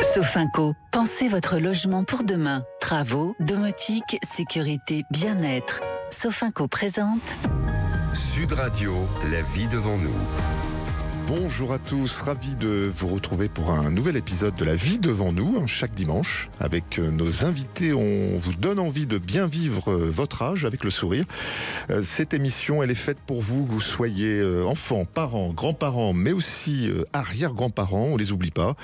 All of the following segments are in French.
Sofinco, pensez votre logement pour demain. Travaux, domotique, sécurité, bien-être. Sofinco présente Sud Radio, la vie devant nous. Bonjour à tous, ravi de vous retrouver pour un nouvel épisode de La vie devant nous, chaque dimanche. Avec nos invités, on vous donne envie de bien vivre votre âge avec le sourire. Cette émission, elle est faite pour vous, que vous soyez enfants, parents, grands-parents, mais aussi arrière-grands-parents, on les oublie pas.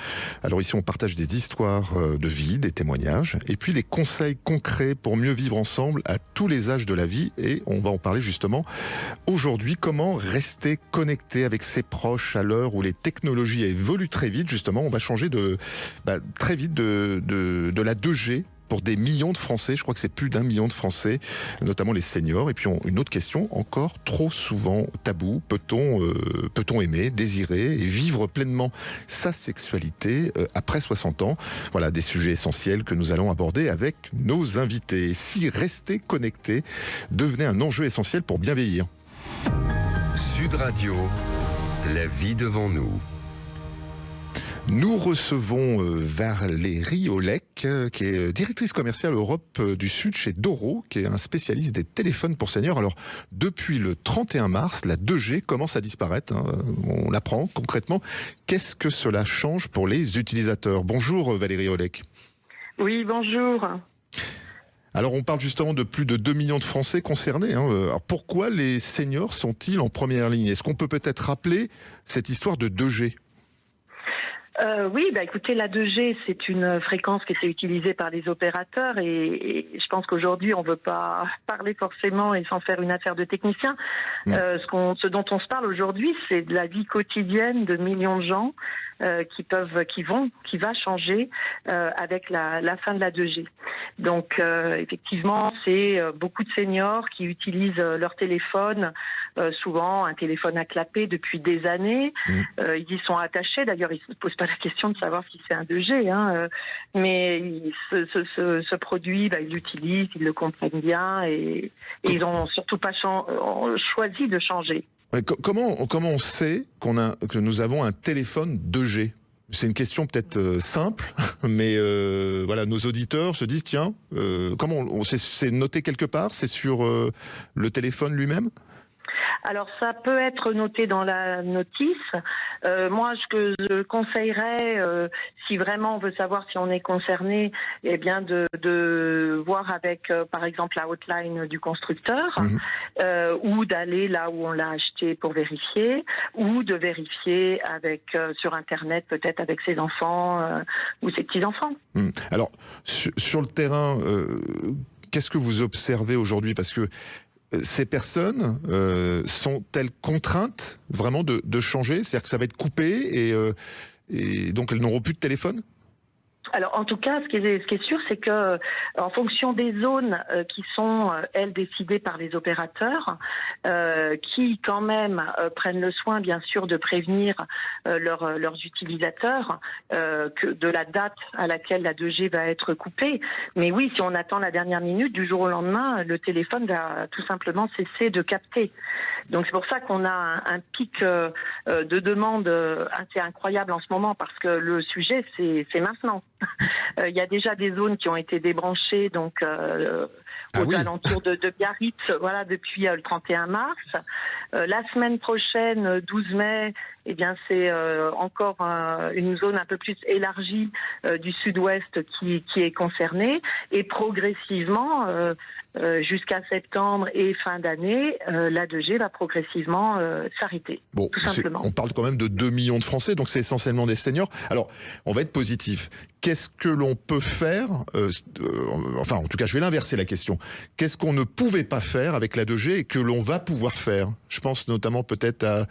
Alors ici, on partage des histoires de vie, des témoignages, et puis des conseils concrets pour mieux vivre ensemble à tous les âges de la vie. Et on va en parler justement aujourd'hui, comment rester connecté avec ses proches à l'heure où les technologies évoluent très vite. Justement, on va changer très vite de la 2G pour des millions de Français. Je crois que c'est plus d'1 million de Français, notamment les seniors. Et puis une autre question, encore trop souvent tabou, peut-on aimer, désirer et vivre pleinement sa sexualité après 60 ans? Voilà des sujets essentiels que nous allons aborder avec nos invités. Si rester connecté devenait un enjeu essentiel pour bien vieillir. Sud Radio, la vie devant nous. Nous recevons Valérie Olek, qui est directrice commerciale Europe du Sud chez Doro, qui est un spécialiste des téléphones pour seniors. Alors, depuis le 31 mars, la 2G commence à disparaître. On l'apprend concrètement. Qu'est-ce que cela change pour les utilisateurs? Bonjour Valérie Olek. Oui, bonjour. Alors, on parle justement de plus de 2 millions de Français concernés. Alors, pourquoi les seniors sont-ils en première ligne? Est-ce qu'on peut peut-être rappeler cette histoire de 2G? Oui, écoutez, la 2G, c'est une fréquence qui est utilisée par les opérateurs et je pense qu'aujourd'hui, on ne veut pas parler forcément et sans faire une affaire de technicien. Ce dont on se parle aujourd'hui, c'est de la vie quotidienne de millions de gens qui va changer avec la fin de la 2G. Donc, effectivement, c'est beaucoup de seniors qui utilisent leur téléphone, souvent un téléphone à clapet depuis des années. Ils y sont attachés. D'ailleurs, ils ne se posent pas la question de savoir si c'est un 2G, mais ce produit, ils l'utilisent, ils le comprennent bien et ils n'ont surtout pas choisi de changer. Comment on sait que nous avons un téléphone 2G? C'est une question peut-être simple, mais voilà, nos auditeurs se disent tiens, comment c'est noté quelque part? C'est sur le téléphone lui-même? Alors ça peut être noté dans la notice. Moi, ce que je conseillerais, si vraiment on veut savoir si on est concerné, eh bien de voir avec, par exemple, la hotline du constructeur, ou d'aller là où on l'a acheté pour vérifier, ou de vérifier sur Internet, peut-être avec ses enfants ou ses petits-enfants. Alors, sur le terrain, qu'est-ce que vous observez aujourd'hui? Parce que ces personnes sont-elles contraintes vraiment de changer? C'est-à-dire que ça va être coupé et donc elles n'auront plus de téléphone? Alors, en tout cas, ce qui est sûr, c'est que, en fonction des zones qui sont, elles, décidées par les opérateurs, qui quand même prennent le soin, bien sûr, de prévenir leurs utilisateurs de la date à laquelle la 2G va être coupée. Mais oui, si on attend la dernière minute, du jour au lendemain, le téléphone va tout simplement cesser de capter. Donc, c'est pour ça qu'on a un pic de demande assez incroyable en ce moment, parce que le sujet, c'est maintenant. Il y a déjà des zones qui ont été débranchées, donc aux alentours de Biarritz, voilà, depuis le 31 mars. La semaine prochaine, 12 mai, eh bien c'est encore une zone un peu plus élargie du sud-ouest qui est concernée, et progressivement jusqu'à septembre et fin d'année, la 2G va progressivement s'arrêter. Bon, tout simplement. On parle quand même de 2 millions de Français, donc c'est essentiellement des seniors. Alors, on va être positif. Qu'est-ce que l'on peut faire enfin, en tout cas, je vais l'inverser la question. Qu'est-ce qu'on ne pouvait pas faire avec la 2G et que l'on va pouvoir faire? Je pense notamment peut-être à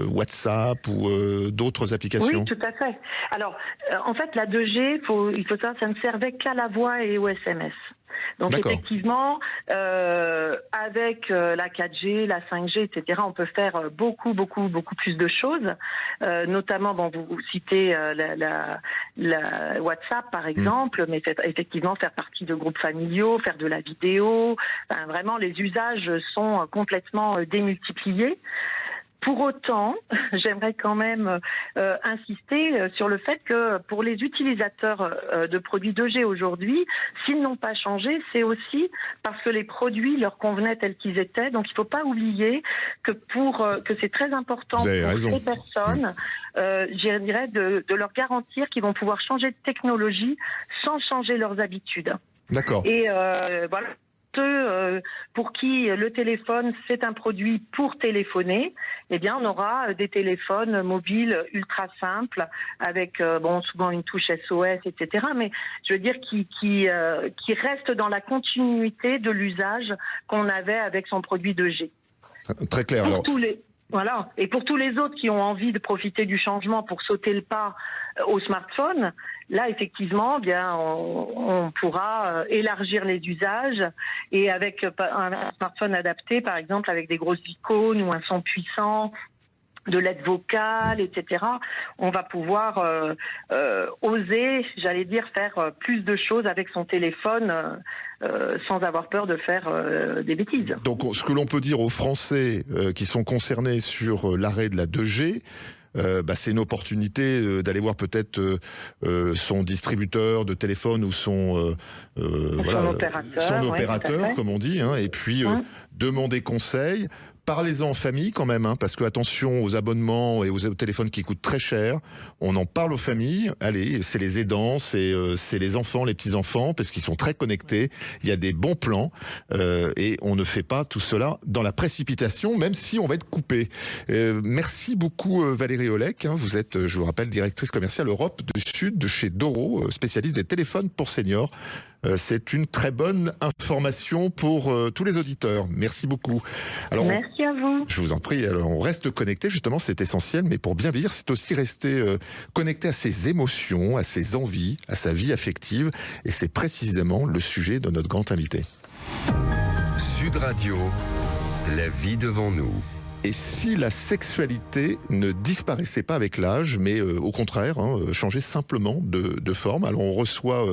WhatsApp ou d'autres applications. Oui, tout à fait. Alors, en fait, la 2G, il faut savoir, ça ne servait qu'à la voix et aux SMS. Donc effectivement, avec la 4G, la 5G, etc., on peut faire beaucoup plus de choses. Notamment, vous citez la WhatsApp par exemple, mais effectivement faire partie de groupes familiaux, faire de la vidéo. Vraiment, les usages sont complètement démultipliés. Pour autant, j'aimerais quand même insister sur le fait que pour les utilisateurs de produits 2G aujourd'hui, s'ils n'ont pas changé, c'est aussi parce que les produits leur convenaient tels qu'ils étaient. Donc il ne faut pas oublier que que c'est très important pour ces personnes, je dirais, de leur garantir qu'ils vont pouvoir changer de technologie sans changer leurs habitudes. D'accord. Et voilà. Ceux pour qui le téléphone c'est un produit pour téléphoner, eh bien on aura des téléphones mobiles ultra simples avec souvent une touche SOS, etc. Mais je veux dire qui restent dans la continuité de l'usage qu'on avait avec son produit 2G. Très clair. Alors. Voilà. Et pour tous les autres qui ont envie de profiter du changement pour sauter le pas au smartphone, là effectivement, bien on pourra élargir les usages et avec un smartphone adapté, par exemple avec des grosses icônes ou un son puissant, de l'aide vocale, etc. On va pouvoir oser, j'allais dire, faire plus de choses avec son téléphone sans avoir peur de faire des bêtises. Donc ce que l'on peut dire aux Français qui sont concernés sur l'arrêt de la 2G, c'est une opportunité d'aller voir peut-être son distributeur de téléphone ou son opérateur, comme on dit, et puis demander conseil. Parlez-en en famille quand même, parce que attention aux abonnements et aux téléphones qui coûtent très cher. On en parle aux familles. Allez, c'est les aidants, c'est les enfants, les petits-enfants, parce qu'ils sont très connectés. Il y a des bons plans et on ne fait pas tout cela dans la précipitation, même si on va être coupé. Merci beaucoup Valérie Olek. Vous êtes, je vous rappelle, directrice commerciale Europe du Sud de chez Doro, spécialiste des téléphones pour seniors. C'est une très bonne information pour tous les auditeurs. Merci beaucoup. Alors, merci à vous. Je vous en prie. Alors, on reste connecté, justement, c'est essentiel, mais pour bien vivre, c'est aussi rester connecté à ses émotions, à ses envies, à sa vie affective. Et c'est précisément le sujet de notre grand invité. Sud Radio, la vie devant nous. Et si la sexualité ne disparaissait pas avec l'âge, mais au contraire, changeait simplement de forme. Alors on reçoit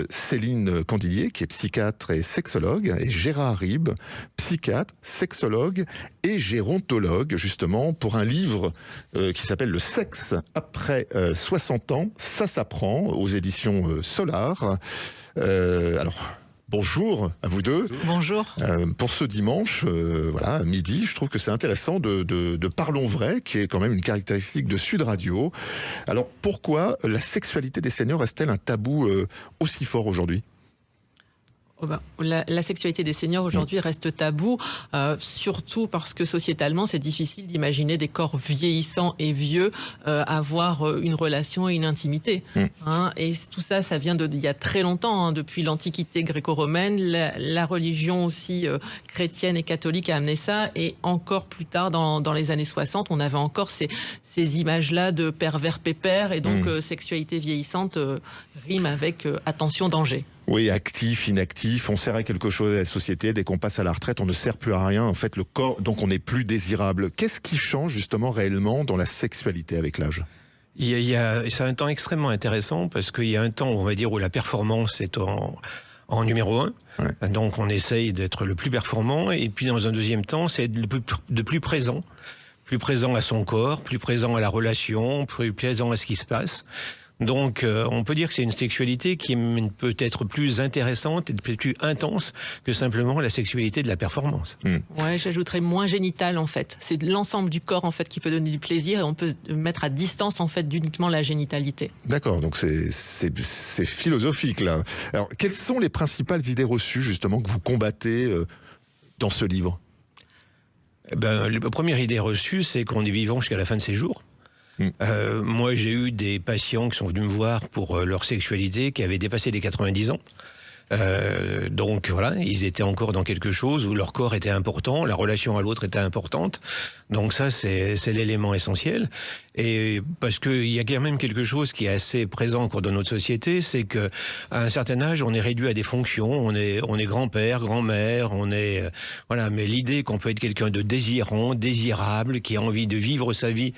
Céline Candillier, qui est psychiatre et sexologue, et Gérard Ribes, psychiatre, sexologue et gérontologue, justement, pour un livre qui s'appelle « Le sexe après 60 ans, ça s'apprend » aux éditions Solar. Bonjour à vous deux. Bonjour. Pour ce dimanche, midi, je trouve que c'est intéressant de Parlons Vrai, qui est quand même une caractéristique de Sud Radio. Alors pourquoi la sexualité des seniors reste-t-elle un tabou aussi fort aujourd'hui ? La sexualité des seniors aujourd'hui reste tabou, surtout parce que sociétalement c'est difficile d'imaginer des corps vieillissants et vieux avoir une relation et une intimité. Et tout ça, ça vient d'il y a très longtemps, depuis l'Antiquité gréco-romaine, la religion aussi chrétienne et catholique a amené ça, et encore plus tard dans les années 60, on avait encore ces images-là de pervers pépères, et donc sexualité vieillissante rime avec attention danger. Oui, actif, inactif, on sert à quelque chose à la société. Dès qu'on passe à la retraite, on ne sert plus à rien. En fait, le corps, donc on n'est plus désirable. Qu'est-ce qui change justement réellement dans la sexualité avec l'âge ? C'est un temps extrêmement intéressant parce qu'il y a un temps, on va dire, où la performance est en numéro 1. Ouais. Donc on essaye d'être le plus performant. Et puis dans un deuxième temps, c'est de plus présent. Plus présent à son corps, plus présent à la relation, plus présent à ce qui se passe. Donc, on peut dire que c'est une sexualité qui est peut-être plus intéressante et plus intense que simplement la sexualité de la performance. Ouais, j'ajouterais moins génitale en fait. C'est l'ensemble du corps en fait qui peut donner du plaisir, et on peut mettre à distance en fait d'uniquement la génitalité. D'accord, donc c'est philosophique là. Alors, quelles sont les principales idées reçues justement que vous combattez dans ce livre ? La première idée reçue, c'est qu'on est vivant jusqu'à la fin de ses jours. Moi, j'ai eu des patients qui sont venus me voir pour leur sexualité qui avaient dépassé les 90 ans. Donc voilà, ils étaient encore dans quelque chose où leur corps était important, la relation à l'autre était importante. Donc ça, c'est l'élément essentiel. Et parce qu'il y a quand même quelque chose qui est assez présent encore dans notre société, c'est que à un certain âge, on est réduit à des fonctions. On est grand-père, grand-mère, voilà. Mais l'idée qu'on peut être quelqu'un de désirant, désirable, qui a envie de vivre sa vie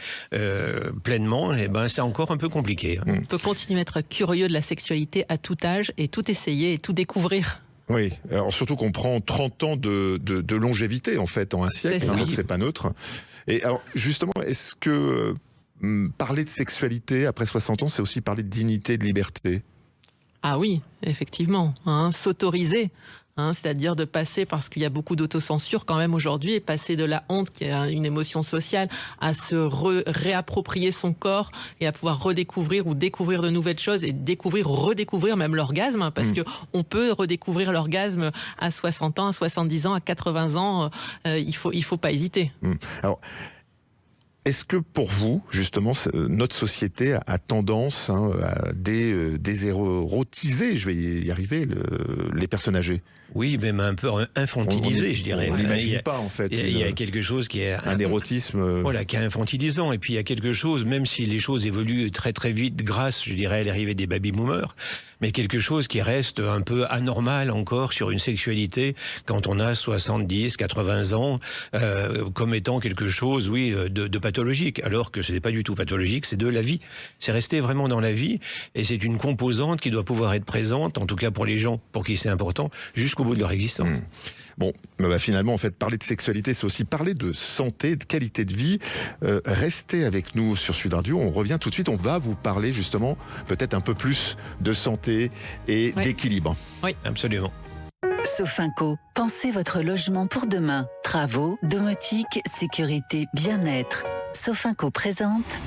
pleinement, c'est encore un peu compliqué. On peut continuer à être curieux de la sexualité à tout âge et tout essayer et tout découvrir. Oui, alors surtout qu'on prend 30 ans de longévité en fait en un siècle, donc c'est pas neutre. Et alors, justement, est-ce que parler de sexualité après 60 ans, c'est aussi parler de dignité, de liberté? Ah oui, effectivement, s'autoriser. C'est-à-dire de passer, parce qu'il y a beaucoup d'autocensure quand même aujourd'hui, et passer de la honte, qui est une émotion sociale, à se réapproprier son corps et à pouvoir redécouvrir ou découvrir de nouvelles choses et redécouvrir même l'orgasme, parce que on peut redécouvrir l'orgasme à 60 ans, à 70 ans, à 80 ans, il faut pas hésiter. Alors, est-ce que pour vous, justement, notre société a tendance à désérotiser, je vais y arriver, les personnes âgées? Oui, même un peu infantilisé, je dirais. On n'imagine pas, en fait. Il y a quelque chose qui est... Un érotisme... Voilà, qui est infantilisant. Et puis il y a quelque chose, même si les choses évoluent très très vite grâce, je dirais, à l'arrivée des baby-boomers, mais quelque chose qui reste un peu anormal encore sur une sexualité quand on a 70, 80 ans, comme étant quelque chose, oui, de pathologique. Alors que ce n'est pas du tout pathologique, c'est de la vie. C'est resté vraiment dans la vie. Et c'est une composante qui doit pouvoir être présente, en tout cas pour les gens pour qui c'est important, jusqu'au bout de leur existence. Bon, finalement, en fait, parler de sexualité, c'est aussi parler de santé, de qualité de vie. Restez avec nous sur Sud Radio. On revient tout de suite. On va vous parler justement, peut-être un peu plus de santé et d'équilibre. Oui, absolument. Sofinco, pensez votre logement pour demain. Travaux, domotique, sécurité, bien-être. Sofinco présente...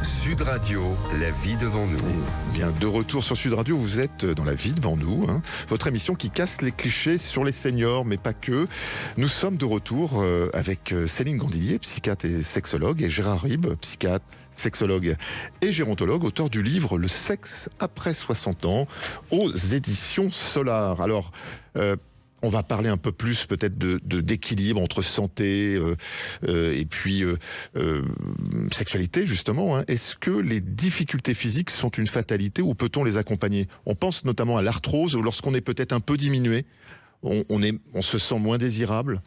Sud Radio, la vie devant nous. Et bien, de retour sur Sud Radio, vous êtes dans la vie devant nous. Votre émission qui casse les clichés sur les seniors, mais pas que. Nous sommes de retour avec Céline Gandillier, psychiatre et sexologue, et Gérard Ribes, psychiatre, sexologue et gérontologue, auteur du livre Le sexe après 60 ans, aux éditions Solar. Alors, on va parler un peu plus peut-être d'équilibre entre santé et puis sexualité, justement. Est-ce que les difficultés physiques sont une fatalité ou peut-on les accompagner? On pense notamment à l'arthrose, où lorsqu'on est peut-être un peu diminué, on se sent moins désirable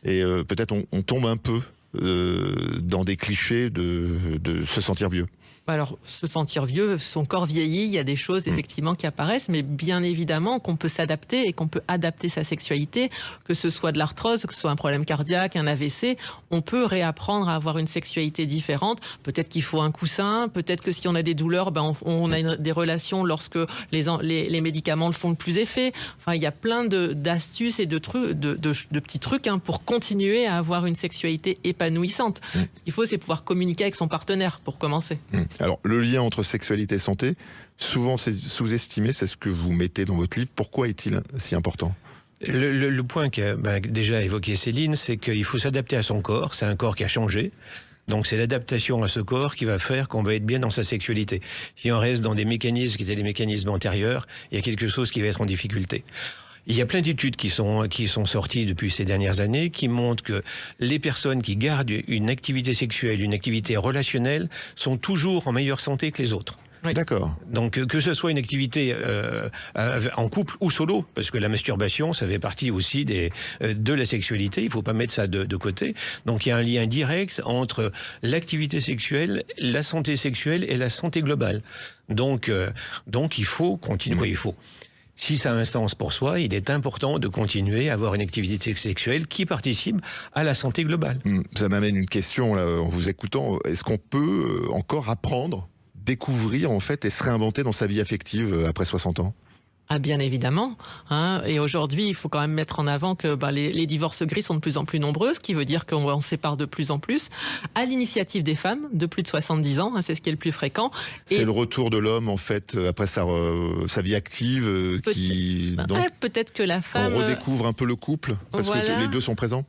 et peut-être on tombe un peu dans des clichés de se sentir vieux. Alors, se sentir vieux, son corps vieillit, il y a des choses effectivement qui apparaissent, mais bien évidemment qu'on peut s'adapter et qu'on peut adapter sa sexualité, que ce soit de l'arthrose, que ce soit un problème cardiaque, un AVC, on peut réapprendre à avoir une sexualité différente. Peut-être qu'il faut un coussin, peut-être que si on a des douleurs, on a des relations lorsque les médicaments le font le plus effet. Enfin, il y a plein d'astuces et de petits trucs pour continuer à avoir une sexualité épanouissante. Ce qu'il faut, c'est pouvoir communiquer avec son partenaire, pour commencer. Alors, le lien entre sexualité et santé, souvent c'est sous-estimé, c'est ce que vous mettez dans votre livre. Pourquoi est-il si important ? Le point qu'a déjà évoqué Céline, c'est qu'il faut s'adapter à son corps. C'est un corps qui a changé. Donc c'est l'adaptation à ce corps qui va faire qu'on va être bien dans sa sexualité. Si on reste dans des mécanismes qui étaient des mécanismes antérieurs, il y a quelque chose qui va être en difficulté. Il y a plein d'études qui sont sorties depuis ces dernières années qui montrent que les personnes qui gardent une activité sexuelle, une activité relationnelle, sont toujours en meilleure santé que les autres. Oui. D'accord. Donc que ce soit une activité en couple ou solo, parce que la masturbation, ça fait partie aussi de la sexualité, il ne faut pas mettre ça de côté. Donc il y a un lien direct entre l'activité sexuelle, la santé sexuelle et la santé globale. Donc il faut continuer, Si ça a un sens pour soi, il est important de continuer à avoir une activité sexuelle qui participe à la santé globale. Ça m'amène une question là, en vous écoutant. Est-ce qu'on peut encore apprendre, découvrir en fait et se réinventer dans sa vie affective après 60 ans ? Ah, bien évidemment. Et aujourd'hui, il faut quand même mettre en avant que les divorces gris sont de plus en plus nombreux, ce qui veut dire qu'on sépare de plus en plus. À l'initiative des femmes de plus de 70 ans, c'est ce qui est le plus fréquent. C'est le retour de l'homme, en fait, après sa vie active, peut-être que la femme... On redécouvre un peu le couple, parce que les deux sont présents.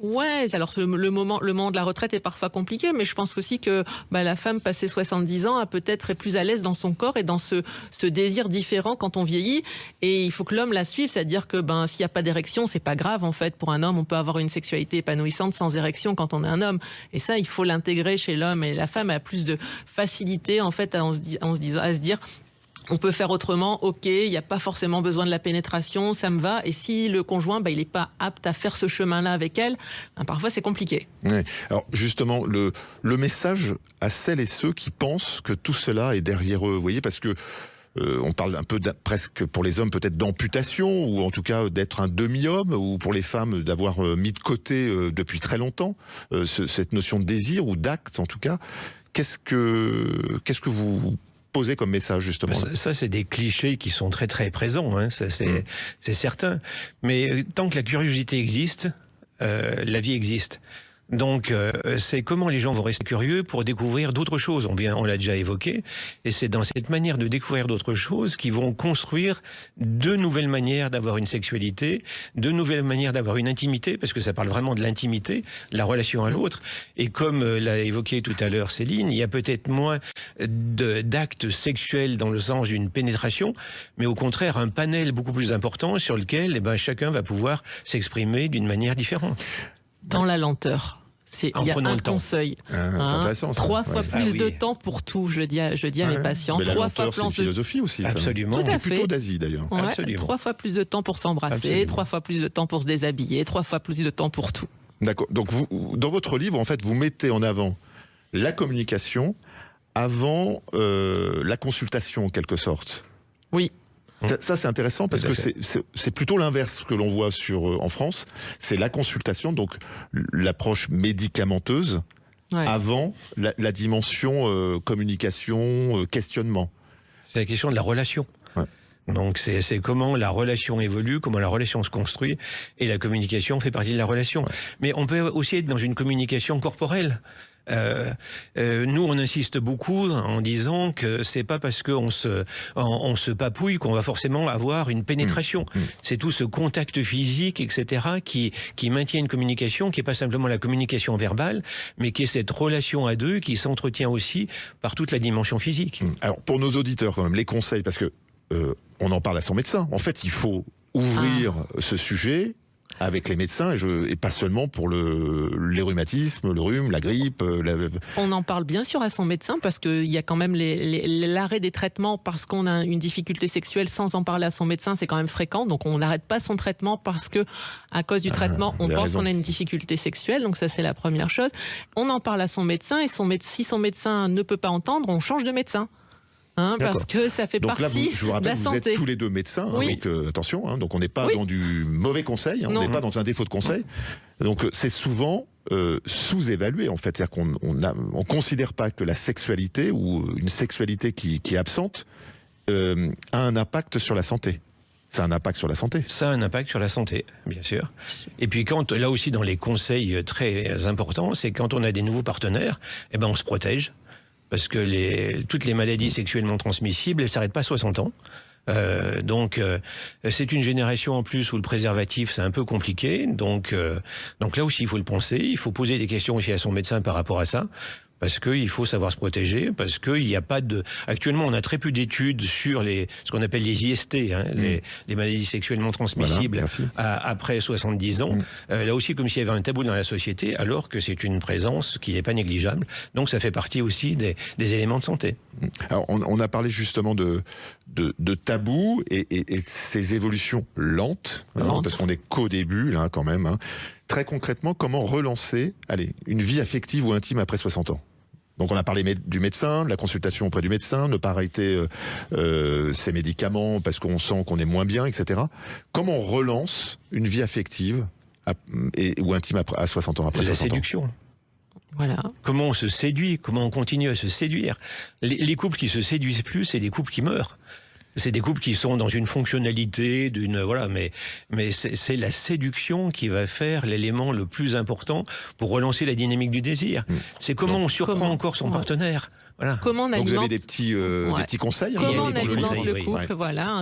Ouais, alors le moment de la retraite est parfois compliqué, mais je pense aussi que la femme passée 70 ans est plus à l'aise dans son corps et dans ce désir différent quand on vieillit. Et il faut que l'homme la suive, c'est-à-dire que s'il n'y a pas d'érection, c'est pas grave en fait. Pour un homme, on peut avoir une sexualité épanouissante sans érection quand on est un homme. Et ça, il faut l'intégrer chez l'homme. Et la femme a plus de facilité en fait à se dire on peut faire autrement, ok, il n'y a pas forcément besoin de la pénétration, ça me va. Et si le conjoint, il n'est pas apte à faire ce chemin-là avec elle, parfois c'est compliqué. Ouais. Alors justement, le message à celles et ceux qui pensent que tout cela est derrière eux, vous voyez, parce que on parle un peu presque pour les hommes peut-être d'amputation, ou en tout cas d'être un demi-homme, ou pour les femmes d'avoir mis de côté depuis très longtemps cette notion de désir ou d'acte en tout cas. Qu'est-ce que vous posez comme message justement? Ça c'est des clichés qui sont très très présents, hein, ça c'est certain. Mais tant que la curiosité existe, la vie existe. Donc, c'est comment les gens vont rester curieux pour découvrir d'autres choses. On l'a déjà évoqué, et c'est dans cette manière de découvrir d'autres choses qu'ils vont construire de nouvelles manières d'avoir une sexualité, de nouvelles manières d'avoir une intimité, parce que ça parle vraiment de l'intimité, de la relation à l'autre. Et comme l'a évoqué tout à l'heure Céline, il y a peut-être moins d'actes sexuels dans le sens d'une pénétration, mais au contraire un panel beaucoup plus important sur lequel chacun va pouvoir s'exprimer d'une manière différente. Dans la lenteur. Il y a un conseil. C'est intéressant. 3 fois plus de temps pour tout, je dis à mes patients. Mais 3 fois plus de philosophie aussi. Absolument. Tout à fait. Plutôt d'Asie d'ailleurs. Ouais, 3 fois plus de temps pour s'embrasser, 3 fois plus de temps pour se déshabiller, 3 fois plus de temps pour tout. D'accord. Donc vous, dans votre livre, en fait, vous mettez en avant la communication avant la consultation, en quelque sorte. Oui. Ça c'est intéressant parce que c'est plutôt l'inverse que l'on voit en France. C'est la consultation, donc l'approche médicamenteuse, avant la dimension communication, questionnement. C'est la question de la relation. Ouais. Donc c'est comment la relation évolue, comment la relation se construit, et la communication fait partie de la relation. Ouais. Mais on peut aussi être dans une communication corporelle. Nous, on insiste beaucoup en disant que c'est pas parce qu'on se papouille qu'on va forcément avoir une pénétration. C'est tout ce contact physique, etc., qui maintient une communication qui est pas simplement la communication verbale, mais qui est cette relation à deux qui s'entretient aussi par toute la dimension physique. Alors, pour nos auditeurs, quand même, les conseils, parce que on en parle à son médecin. En fait, il faut ouvrir ce sujet avec les médecins, et pas seulement pour les rhumatismes, le rhume, la grippe. On en parle bien sûr à son médecin, parce qu'il y a quand même l'arrêt des traitements parce qu'on a une difficulté sexuelle sans en parler à son médecin, c'est quand même fréquent. Donc on n'arrête pas son traitement parce que, à cause du traitement, on pense qu'on a une difficulté sexuelle. Donc ça, c'est la première chose. On en parle à son médecin, et si son médecin ne peut pas entendre, on change de médecin. Parce que ça fait partie je vous rappelle de la que vous santé. êtes tous les deux médecins, donc attention, donc on n'est pas dans du mauvais conseil, on n'est pas dans un défaut de conseil. Donc c'est souvent sous-évalué en fait, c'est-à-dire qu'on on considère pas que la sexualité ou une sexualité qui est absente a un impact sur la santé. Ça a un impact sur la santé. Ça a un impact sur la santé, bien sûr. Et puis là aussi dans les conseils très importants, c'est quand on a des nouveaux partenaires, on se protège. Parce que toutes les maladies sexuellement transmissibles, elles ne s'arrêtent pas à 60 ans. Donc c'est une génération en plus où le préservatif c'est un peu compliqué. Donc là aussi il faut le penser, il faut poser des questions aussi à son médecin par rapport à ça. Parce qu'il faut savoir se protéger, parce qu'il n'y a pas de... Actuellement, on a très peu d'études sur ce qu'on appelle les IST, les maladies sexuellement transmissibles après 70 ans. Là aussi, comme s'il y avait un tabou dans la société, alors que c'est une présence qui n'est pas négligeable. Donc ça fait partie aussi des éléments de santé. Alors, on a parlé justement de tabou et ces évolutions lentes. Parce qu'on n'est qu'au début, là, quand même. Très concrètement, comment relancer une vie affective ou intime après 60 ans? Donc on a parlé du médecin, de la consultation auprès du médecin, ne pas arrêter ses médicaments parce qu'on sent qu'on est moins bien, etc. Comment on relance une vie affective ou intime à 60 ans, après 60 ans? La séduction. Voilà. Comment on se séduit, comment on continue à se séduire. Les couples qui se séduisent plus, c'est des couples qui meurent. C'est des couples qui sont dans une fonctionnalité, mais c'est la séduction qui va faire l'élément le plus important pour relancer la dynamique du désir. C'est comment on surprend encore son partenaire. Voilà. Comment on alimente... Donc vous avez des petits conseils? Comment on alimente le couple,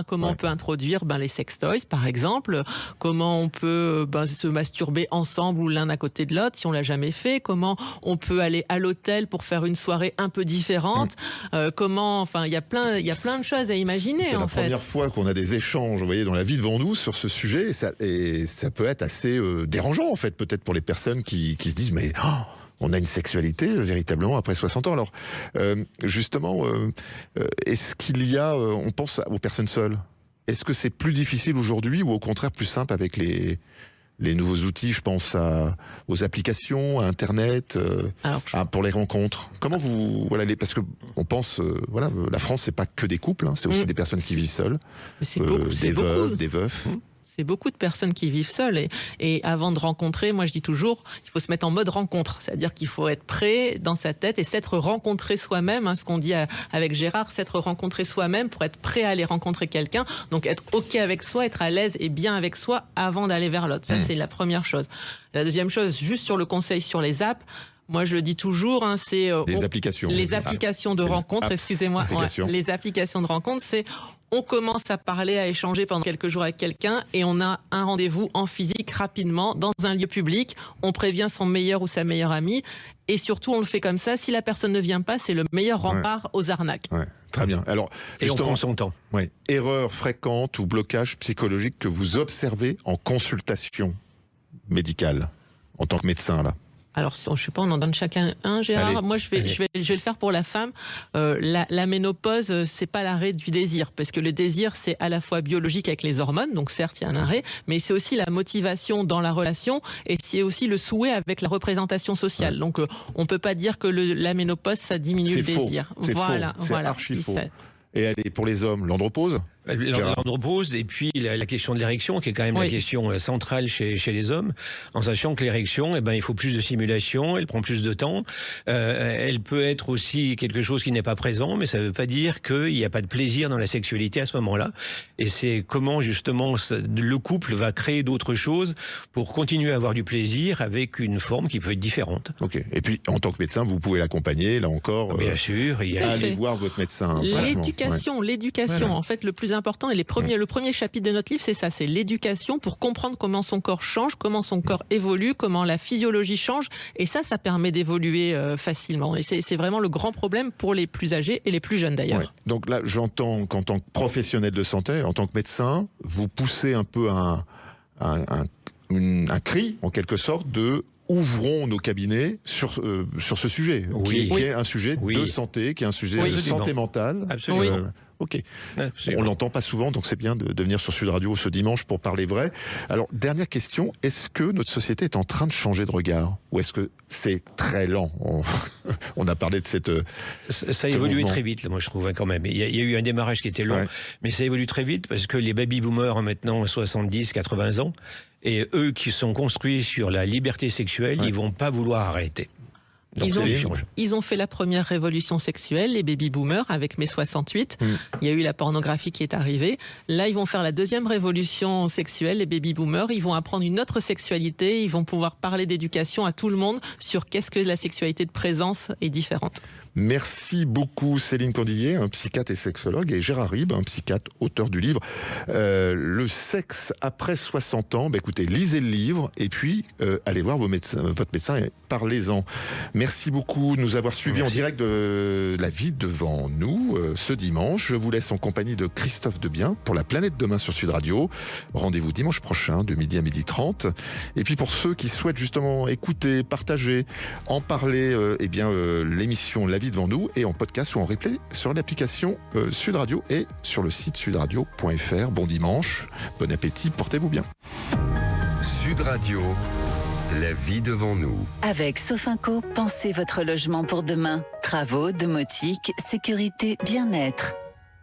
comment on peut introduire les sextoys, par exemple. Comment on peut se masturber ensemble ou l'un à côté de l'autre, si on l'a jamais fait. Comment on peut aller à l'hôtel pour faire une soirée un peu différente. Il y a plein de choses à imaginer. C'est la première fois qu'on a des échanges, vous voyez, dans la vie devant nous sur ce sujet. Et ça peut être assez dérangeant, en fait, peut-être pour les personnes qui se disent, mais... on a une sexualité véritablement après 60 ans. Alors, justement, est-ce qu'il y a... on pense aux personnes seules. Est-ce que c'est plus difficile aujourd'hui ou au contraire plus simple avec les nouveaux outils, je pense aux applications, à Internet, pour les rencontres. Comment parce que on pense, la France, c'est pas que des couples, hein, c'est aussi des personnes qui vivent seules, des veufs. C'est beaucoup de personnes qui vivent seules et avant de rencontrer, moi je dis toujours, il faut se mettre en mode rencontre, c'est-à-dire qu'il faut être prêt dans sa tête et s'être rencontré soi-même, hein, ce qu'on dit avec Gérard, s'être rencontré soi-même pour être prêt à aller rencontrer quelqu'un, donc être ok avec soi, être à l'aise et bien avec soi avant d'aller vers l'autre. Ça c'est la première chose. La deuxième chose, juste sur le conseil sur les apps, moi, je le dis toujours, hein, c'est les applications de rencontre. Excusez-moi, les applications de rencontre, c'est on commence à parler, à échanger pendant quelques jours avec quelqu'un et on a un rendez-vous en physique rapidement dans un lieu public. On prévient son meilleur ou sa meilleure amie et surtout on le fait comme ça. Si la personne ne vient pas, c'est le meilleur rempart aux arnaques. Ouais, très bien. Alors, et on prend son temps. Ouais, erreur fréquente ou blocage psychologique que vous observez en consultation médicale en tant que médecin là. Alors, je sais pas, on en donne chacun un, Gérard. Allez, moi, je vais le faire pour la femme. La ménopause, c'est pas l'arrêt du désir, parce que le désir, c'est à la fois biologique avec les hormones, donc certes, il y a un arrêt, mais c'est aussi la motivation dans la relation, et c'est aussi le souhait avec la représentation sociale. Ouais. Donc, on peut pas dire que la ménopause, ça diminue le désir. C'est faux. C'est archi faux. Et allez, pour les hommes, l'andropause ? L'andropause et puis la question de l'érection qui est quand même la question centrale chez les hommes, en sachant que l'érection, il faut plus de stimulation, elle prend plus de temps, elle peut être aussi quelque chose qui n'est pas présent, mais ça ne veut pas dire qu'il n'y a pas de plaisir dans la sexualité à ce moment-là, et c'est comment justement le couple va créer d'autres choses pour continuer à avoir du plaisir avec une forme qui peut être différente. Ok. Et puis en tant que médecin, vous pouvez l'accompagner, là encore. Bien sûr. Allez voir votre médecin. L'éducation, en fait, le plus important et le premier chapitre de notre livre, c'est ça, c'est l'éducation pour comprendre comment son corps change, comment son corps évolue, comment la physiologie change, et ça permet d'évoluer facilement. Et c'est vraiment le grand problème pour les plus âgés et les plus jeunes d'ailleurs. Ouais. Donc là, j'entends qu'en tant que professionnel de santé, en tant que médecin, vous poussez un peu un cri, en quelque sorte, de ouvrons nos cabinets sur ce sujet, qui est un sujet de santé, qui est un sujet de santé mentale. Absolument. Ok. On l'entend pas souvent, donc c'est bien de venir sur Sud Radio ce dimanche pour parler vrai. Alors, dernière question, est-ce que notre société est en train de changer de regard ? Ou est-ce que c'est très lent ? On a parlé de cette... Ça a évolué très vite, là, moi je trouve, quand même. Il y a eu un démarrage qui était long, mais ça évolue très vite parce que les baby-boomers ont maintenant 70, 80 ans, et eux qui sont construits sur la liberté sexuelle, ils vont pas vouloir arrêter. Donc ils ont fait la première révolution sexuelle, les baby-boomers, avec mai 68. Il y a eu la pornographie qui est arrivée. Là, ils vont faire la deuxième révolution sexuelle, les baby-boomers. Ils vont apprendre une autre sexualité. Ils vont pouvoir parler d'éducation à tout le monde sur qu'est-ce que la sexualité de présence est différente. Merci beaucoup Céline Candillier, un psychiatre et sexologue, et Gérard Ribes, un psychiatre, auteur du livre Le sexe après 60 ans. Écoutez, lisez le livre et puis allez voir votre médecin et parlez-en. Merci beaucoup de nous avoir suivis en direct de La Vie devant nous ce dimanche. Je vous laisse en compagnie de Christophe Debien pour La Planète Demain sur Sud Radio. Rendez-vous dimanche prochain de midi à 12h30. Et puis pour ceux qui souhaitent justement écouter, partager, en parler, l'émission La Vie devant nous est en podcast ou en replay sur l'application Sud Radio et sur le site sudradio.fr. Bon dimanche, bon appétit, portez-vous bien. Sud Radio, La Vie devant nous. Avec Sofinco, pensez votre logement pour demain. Travaux, domotique, sécurité, bien-être.